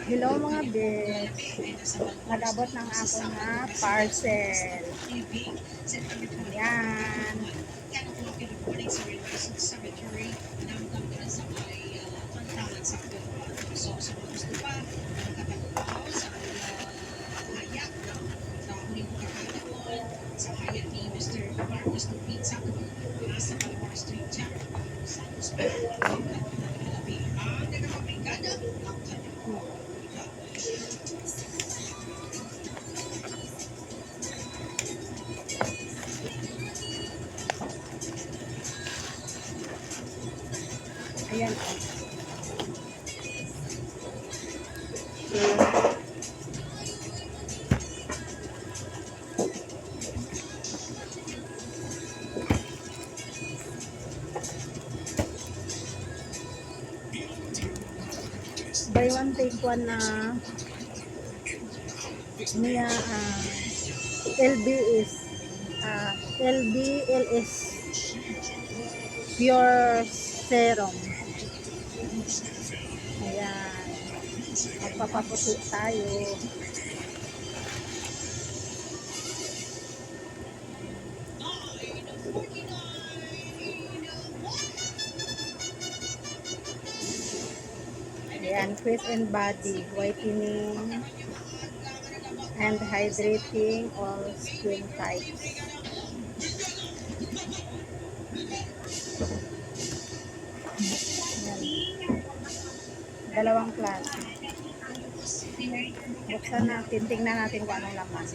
Hello mga bes. Nag-abot ng ako na parcel. Ayan. Ayan. Buy one take one na niya LBS LBLS Pure Serum. Ayan. Magpapaputi tayo. Ayan, face and body whitening and hydrating all skin types. Ayan. Dalawang klase. Buksan natin, tingnan natin kung anong laman.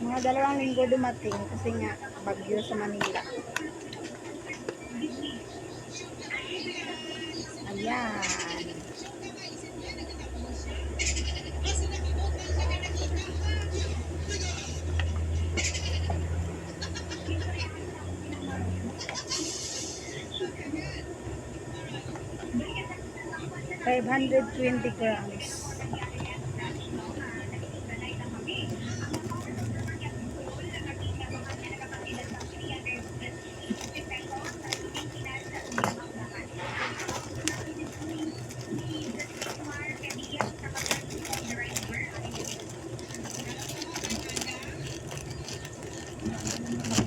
Mga 2 linggo dumating kasi nga bagyo sa Manila. Ayan. $520 grams.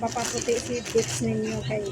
Magpapaputi si tips ninyo kay